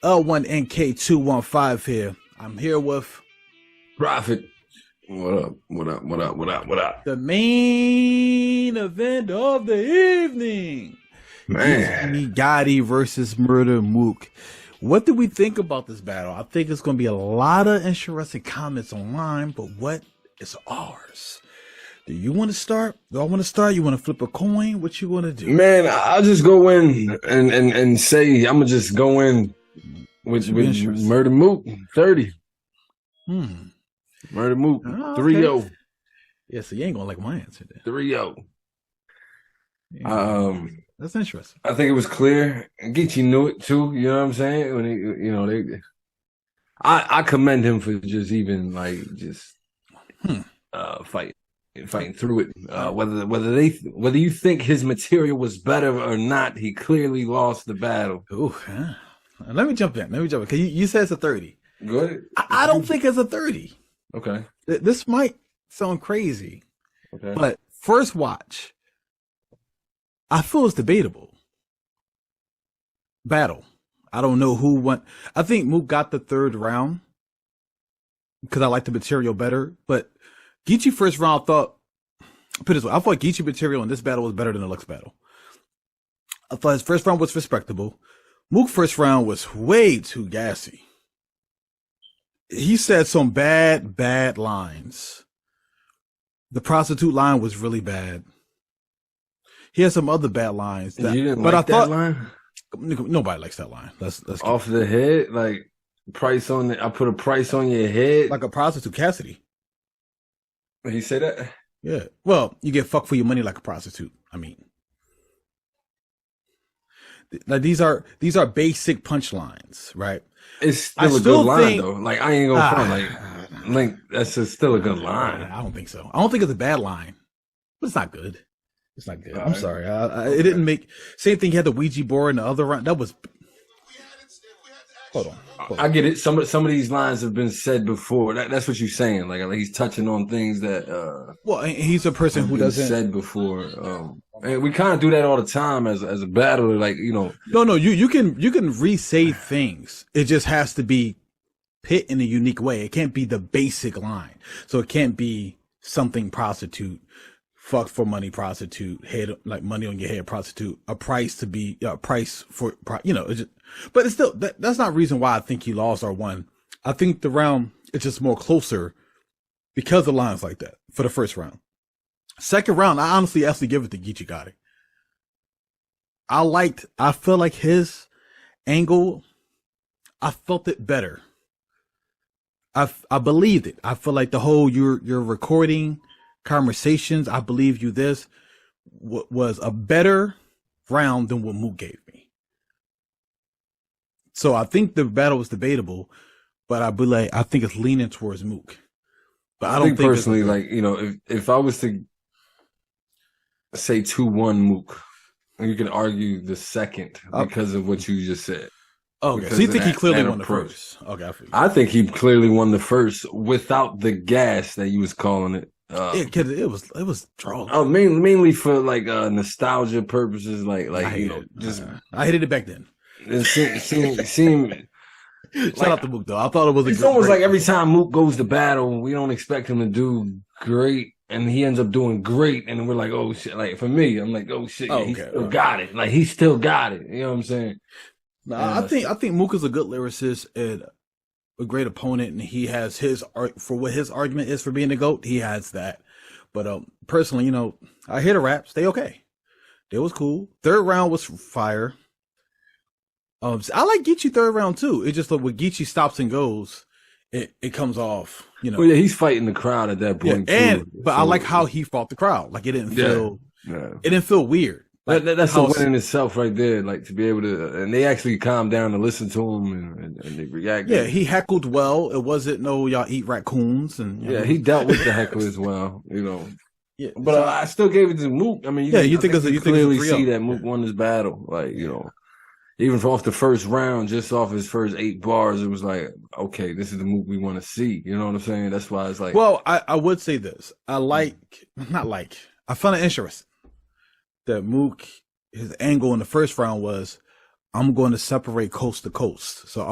L1NK215 here. I'm here with Prophet. What up? What up? What up? What up? What up? the main event of the evening. Man. Geechi Gotti versus Murda Mook. What do we think about this battle? I think it's going to be a lot of interesting comments online, but what is ours? Do you want to start? Do I want to start? You want to flip a coin? What you want to do? Man, I'll just go in and say I'm gonna just go in with Murda Mook 30. Murda Mook 3-0. Yeah, so you ain't gonna like my answer then. 3-0. That's interesting. I think it was clear. Geechi knew it too. You know what I'm saying? When he, I commend him for just even fighting through it. Whether you think his material was better or not, he clearly lost the battle. Ooh, yeah. Let me jump in. Cause you said it's a 30. Go ahead. I don't think it's a 30. Okay. This might sound crazy, okay, but first watch, I feel it's debatable. Battle. I don't know who won. I think Mook got the third round because I like the material better. But Geechi first round, I thought Geechi material in this battle was better than the Lux battle. I thought his first round was respectable. Mook first round was way too gassy. He said some bad lines. The prostitute line was really bad. He had some other bad lines. You didn't like that line? Nobody likes that line. Let's off the head, like price on it. I put a price on your head, like a prostitute, Cassidy. He said that. Yeah. Well, you get fucked for your money like a prostitute. I mean, like these are basic punchlines, right? It's still a good line though. Like I ain't gonna front. Like that's still a good line. I don't think so. I don't think it's a bad line, but it's not good. It's not good. I'm sorry. It didn't make. Same thing. He had the Ouija board in the other round. That was. Hold on. I get it. Some of these lines have been said before. That's what you're saying. Like he's touching on things that. Well, he's a person who doesn't said before. And we kind of do that all the time as a battler. Like No. You can re-say things. It just has to be put in a unique way. It can't be the basic line. So it can't be something prostitute. Fuck for money, prostitute, head, like money on your head, prostitute, a price to be, price for, but it's still, that's not reason why I think he lost or won. I think the round is just more closer because of lines like that for the first round. Second round, I honestly actually give it to Geechi Gotti. I feel like his angle, I felt it better. I believed it. I feel like the whole, you're recording conversations, I believe you this was a better round than what Mook gave me. So I think the battle was debatable, but I think it's leaning towards Mook. But I don't think personally, if I was to say 2-1 Mook, you can argue the second because of what you just said. Okay, so you think he clearly won the first? Okay, I think he clearly won the first without the gas that you was calling it. It was drawn. Oh, mainly for nostalgia purposes. I hated it back then. It seemed Shout out to Mook though. I thought it was. It's almost like every time Mook goes to battle, we don't expect him to do great, and he ends up doing great, and we're like, oh shit. Like for me, I'm like, oh shit, he still got it. Like he still got it. You know what I'm saying? No, I think Mook is a good lyricist and a great opponent, and he has his art for what his argument is for being the GOAT. He has that, but personally, I hear the raps. They okay. They was cool. Third round was fire. I like Geechi third round too. It just like when Geechi stops and goes, it comes off. Well, yeah, he's fighting the crowd at that point. Yeah, but I like how he fought the crowd. Like it didn't feel. It didn't feel weird. Like, that's the win in itself right there. Like to be able to, and they actually calmed down to listen to him and they reacted. Yeah, he heckled well. It wasn't no y'all eat raccoons and he dealt with the heckle as well. Yeah, but I still gave it to Mook. I mean, you clearly see that Mook won this battle. Like even off the first round, just off his first 8 bars, it was like, okay, this is the Mook we want to see. You know what I'm saying? That's why it's like. Well, I would say this. I find it interesting that Mook, his angle in the first round was, I'm going to separate coast to coast. So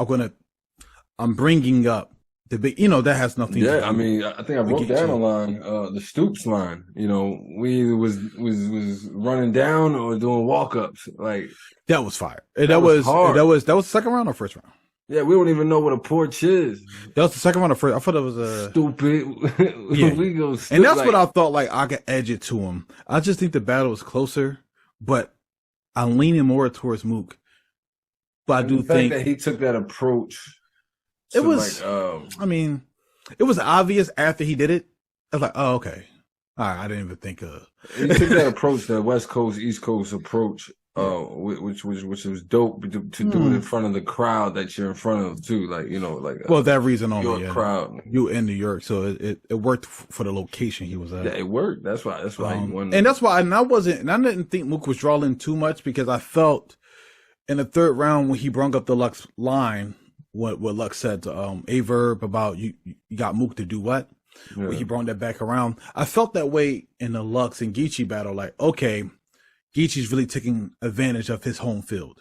I'm bringing up the big, that has nothing to do. Yeah, I mean, I think I wrote down a line, the Stoops line. We either was running down or doing walk ups. Like that was fire. That was hard. That was the second round or first round? Yeah, we don't even know what a porch is. That was the second round or first. I thought it was a stupid. Yeah. We go stupid. And that's what I thought. Like I could edge it to him. I just think the battle was closer, but I'm leaning more towards Mook. But I do think that he took that approach. It was. I mean, it was obvious after he did it. I was like, oh, okay. All right, I didn't even think of. He took that approach, the West Coast, East Coast approach, which was dope to do it in front of the crowd that you're in front of too. Like well, that reason only, York crowd. You in New York, so it worked for the location he was at. Yeah, it worked. That's why he won. And that's why, and I didn't think Mook was drawing too much because I felt in the third round when he brought up the Lux line. What Lux said to Averb about you got Mook to do what? Yeah. When he brought that back around. I felt that way in the Lux and Geechi battle. Like, okay, Geechi's really taking advantage of his home field.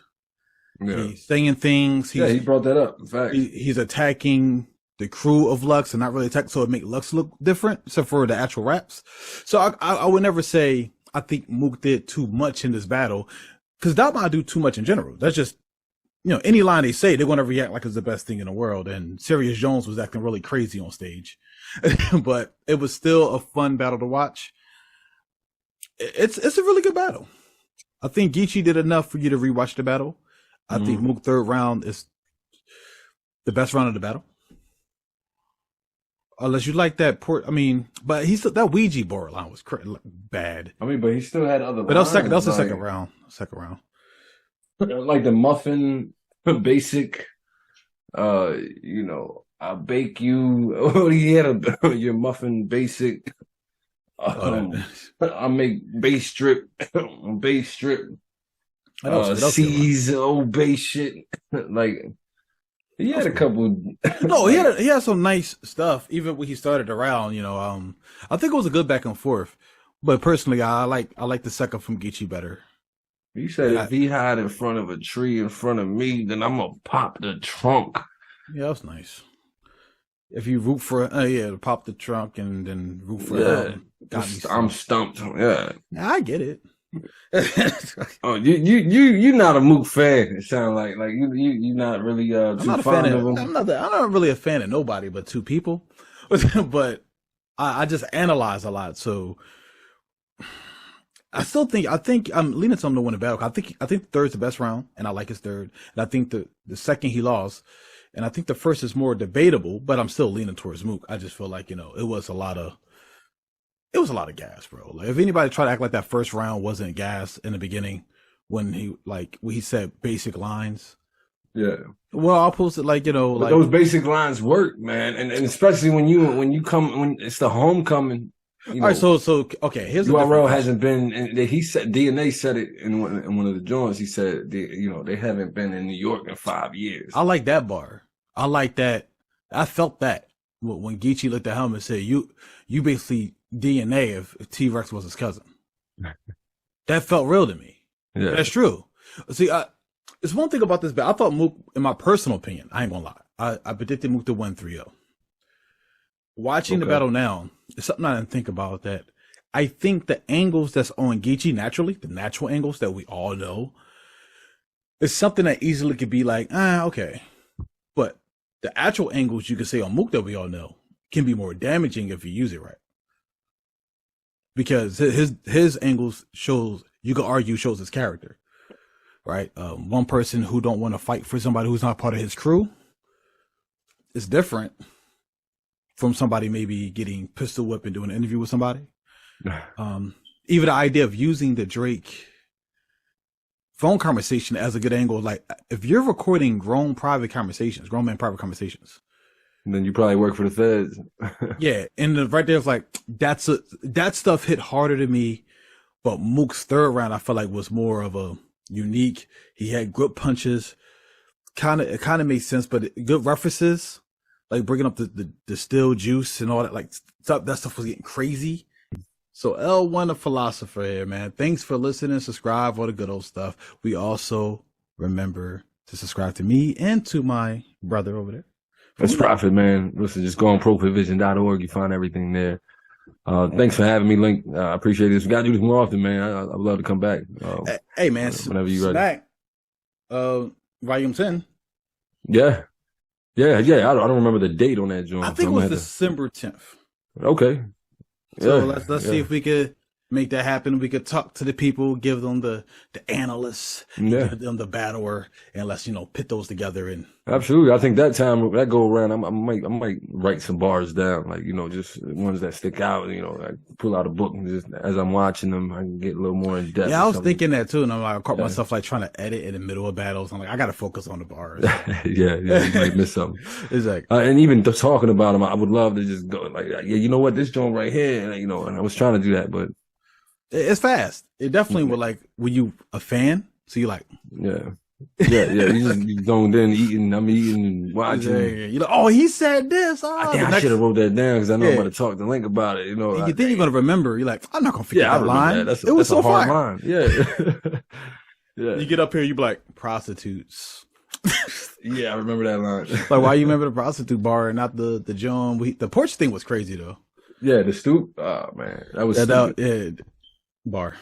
Yeah. He's saying things. He brought that up. In fact, he's attacking the crew of Lux and not really attack, so it make Lux look different, except for the actual raps. So I would never say I think Mook did too much in this battle, because that might do too much in general. That's just, any line they say, they're going to react like it's the best thing in the world. And Serious Jones was acting really crazy on stage. But it was still a fun battle to watch. It's a really good battle. I think Geechi did enough for you to rewatch the battle. I think Mook third round is the best round of the battle. Unless you like that but that Ouija board line was bad. I mean, but he still had other. But that was the second round. Like the muffin basic, I'll bake you. He had your muffin basic. I make base strip, C's old base shit. Like he had a couple. No, he had some nice stuff. Even when he started the round, I think it was a good back and forth. But personally, I like the second from Geechi better. He said if he hide in front of a tree in front of me, then I'm gonna pop the trunk. Yeah, that's nice. If you root for pop the trunk and then root for I'm stumped. Yeah, I get it. Oh, you're not a Mook fan. It sounds like you're not really too fond of him. I'm not really a fan of nobody but two people, but I just analyze a lot, so. I think I'm leaning to him to win the battle. I think the third's the best round, and I like his third. And I think the second he lost, and I think the first is more debatable, but I'm still leaning towards Mook. I just feel like, it was a lot of gas, bro. Like if anybody tried to act like that first round wasn't gas in the beginning when he said basic lines. Yeah. Well, I'll post it but those basic lines work, man. And especially when it's the homecoming. All right, so okay. Here's URL hasn't been. And he said DNA said it in one of the joints. He said they haven't been in New York in 5 years. I like that bar. I like that. I felt that when Geechi looked at him and said, "You basically DNA if T-Rex was his cousin." That felt real to me. Yeah, that's true. See, it's one thing about this battle. I thought Mook, in my personal opinion, I ain't gonna lie, I predicted Mook to win 3-0. Watching the battle now, it's something I didn't think about that. I think the angles that's on Geechi naturally, the natural angles that we all know, is something that easily could be like, okay. But the actual angles you could say on Mook that we all know can be more damaging if you use it right. Because his angles shows his character. Right? One person who don't want to fight for somebody who's not part of his crew is different from somebody maybe getting pistol whipped and doing an interview with somebody. Even the idea of using the Drake phone conversation as a good angle, like if you're recording grown man private conversations, then you probably work for the feds. Yeah, and right there, it's like that stuff hit harder to me. But Mook's third round, I felt like was more of a unique. He had good punches, it kind of made sense, but good references. Like bringing up the still juice and all that, that stuff was getting crazy. So L1 a philosopher here, man. Thanks for listening, subscribe, all the good old stuff. We also remember to subscribe to me and to my brother over there. That's Prophet, man. Listen, just go on profitvision.org. You find everything there. Thanks for having me, Link. I appreciate this. We got to do this more often, man. I'd love to come back. Hey, man. Whenever you're ready. Volume 10. Yeah. I don't remember the date on that joint. I think it was December 10th. Okay. So let's see if we could make that happen. We could talk to the people, give them the analysts, give them the battler, and let's pit those together. And absolutely, I think that time that go around, I might write some bars down, like just ones that stick out. I pull out a book and just as I'm watching them, I can get a little more in depth. Yeah, I was thinking that too, and I caught myself trying to edit in the middle of battles. I'm like, I got to focus on the bars. yeah, you might miss something. Exactly. And even talking about them, I would love to just go like, you know what, this joint right here, and I was trying to do that, but. It's fast. It definitely would were you a fan? So you like. Yeah. You zoned in, eating, I'm eating, watching. Yeah. You're like, oh, he said this. Oh, I should have wrote that down because I know I'm going to talk to Link about it. You think you're going to remember. You're like, I'm not going to forget that line. It was so hard line. Yeah. Yeah. You get up here, you be like, prostitutes. Yeah, I remember that line. Like, why you remember the prostitute bar and not the John? The porch thing was crazy, though. Yeah, the stoop. Oh, man. That was bar.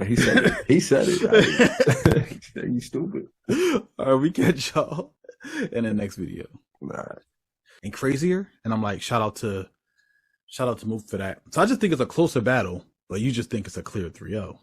He said it. He said it. You stupid. All right, we catch y'all in the next video. Nah. And crazier. And I'm like, shout out to Mook for that. So I just think it's a closer battle, but you just think it's a clear 3-0.